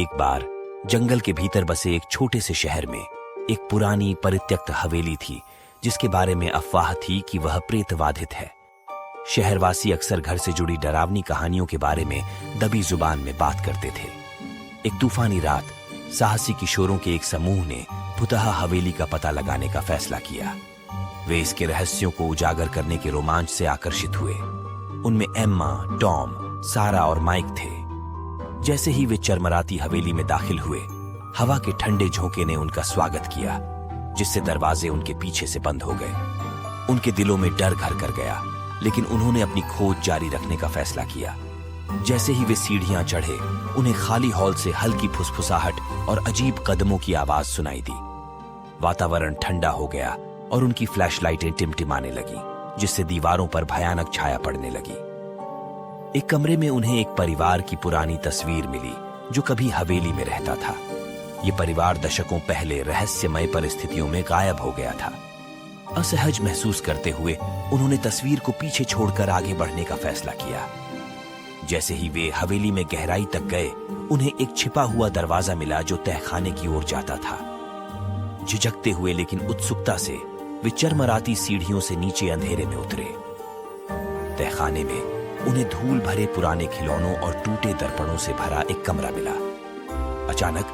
एक बार जंगल के भीतर बसे एक छोटे से शहर में एक पुरानी परित्यक्त हवेली थी जिसके बारे में अफवाह थी कि वह प्रेतवाधित है। शहरवासी अक्सर घर से जुड़ी डरावनी कहानियों के बारे में दबी जुबान में बात करते थे। एक तूफानी रात साहसी किशोरों के एक समूह ने फुतहा हवेली का पता लगाने का फैसला किया। वे इसके रहस्यों को उजागर करने के रोमांच से आकर्षित हुए। उनमें एम्मा, टॉम, सारा और माइक थे। जैसे ही वे चरमराती हवेली में दाखिल हुए, हवा के ठंडे झोंके ने उनका स्वागत किया, जिससे दरवाजे उनके पीछे से बंद हो गए। उनके दिलों में डर घर कर गया, लेकिन उन्होंने अपनी खोज जारी रखने का फैसला किया। जैसे ही वे सीढ़ियां चढ़े, उन्हें खाली हॉल से हल्की फुसफुसाहट और अजीब कदमों की आवाज सुनाई दी। वातावरण ठंडा हो गया और उनकी फ्लैशलाइटें टिमटिमाने लगी, जिससे दीवारों पर भयानक छाया पड़ने लगी। एक कमरे में उन्हें एक परिवार की पुरानी तस्वीर मिली जो कभी हवेली में रहता था। ये परिवार दशकों पहले रहस्यमय परिस्थितियों में गायब हो गया था। असहज महसूस करते हुए उन्होंने तस्वीर को पीछे छोड़कर आगे बढ़ने का फैसला किया। जैसे ही वे हवेली में गहराई तक गए, उन्हें एक छिपा हुआ दरवाजा मिला जो तहखाने की ओर जाता था। झिझकते हुए लेकिन उत्सुकता से वे चरमराती सीढ़ियों से नीचे अंधेरे में उतरे। तहखाने में उन्हें धूल भरे पुराने खिलौनों और टूटे दर्पणों से भरा एक कमरा मिला। अचानक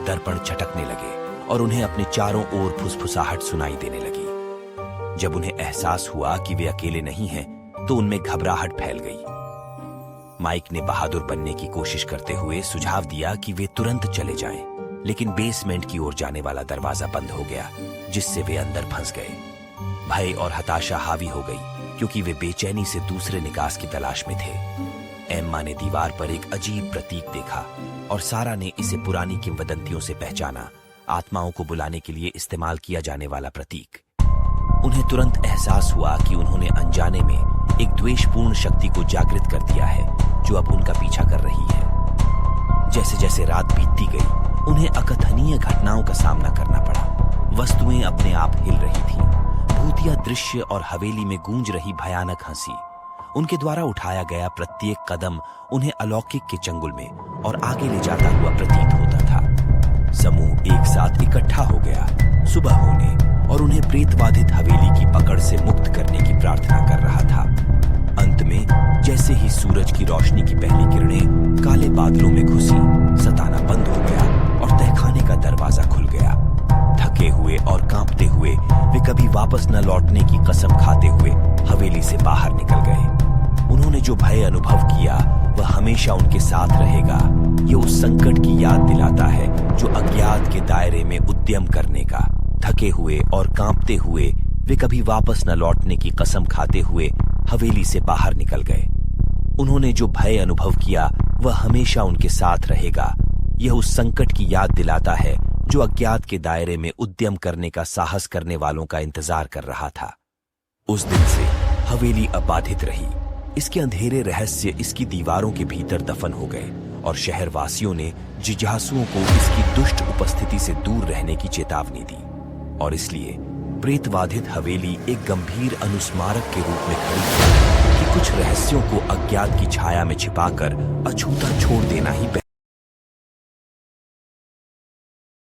दर्पण छटकने लगे और उन्हें अपने चारों ओर फुसफुसाहट सुनाई देने लगी। जब उन्हें एहसास हुआ कि वे अकेले नहीं हैं, तो उनमें घबराहट फैल गई। माइक ने बहादुर बनने की कोशिश करते हुए सुझाव दिया कि वे तुरंत चले जाएं, लेकिन बेसमेंट की ओर जाने वाला दरवाजा बंद हो गया, जिससे वे अंदर फंस गए। भय और हताशा हावी हो गई, क्योंकि वे बेचैनी से दूसरे निकास की तलाश में थे। एम्मा ने दीवार पर एक अजीब प्रतीक देखा और सारा ने इसे पुरानी किंवदंतियों से पहचाना, आत्माओं को बुलाने के लिए इस्तेमाल किया जाने वाला प्रतीक। उन्हें तुरंत एहसास हुआ कि उन्होंने अनजाने में एक द्वेषपूर्ण शक्ति को जागृत कर दिया है, जो अब उनका पीछा कर रही है। जैसे जैसे रात बीतती गई, उन्हें अकथनीय घटनाओं का सामना करना पड़ा। वस्तुएं अपने आप हिल रही थीं, भूतिया दृश्य और हवेली में गूंज रही भयानक हंसी। उनके द्वारा उठाया गया प्रत्येक कदम उन्हें अलौकिक के चंगुल में और आगे ले जाता हुआ प्रतीत होता था। समूह एक साथ इकट्ठा हो गया, सुबह होने और उन्हें प्रेतबाधित हवेली की पकड़ से मुक्त करने की प्रार्थना कर रहा था। अंत में जैसे ही सूरज की रोशनी की पहली किरणें काले बादलों में घुसी, सताना बंद हो गया और तहखाने का दरवाजा खुल गया। थके हुए और कांपते हुए वे कभी वापस न लौटने की कसम खाते हुए हवेली से बाहर निकल गए। उन्होंने जो भय अनुभव किया वह हमेशा उनके साथ रहेगा। ये उस संकट की याद दिलाता है जो अज्ञात के दायरे में उद्यम करने का। थके हुए और कांपते हुए वे कभी वापस न लौटने की कसम खाते हुए हवेली से बाहर निकल गए। उन्होंने जो भय अनुभव किया वह हमेशा उनके साथ रहेगा। यह उस संकट की याद दिलाता है जो अज्ञात के दायरे में उद्यम करने का साहस करने वालों का इंतजार कर रहा था। उस दिन से हवेली अबाधित रही। इसके अंधेरे रहस्य इसकी दीवारों के भीतर दफन हो गए और शहरवासियों ने जिज्ञासुओं को इसकी दुष्ट उपस्थिति से दूर रहने की चेतावनी दी। और इसलिए प्रेतबाधित हवेली एक गंभीर अनुस्मारक के रूप में खड़ी है कि कुछ रहस्यों को अज्ञात की छाया में छिपाकर अछूता छोड़ देना ही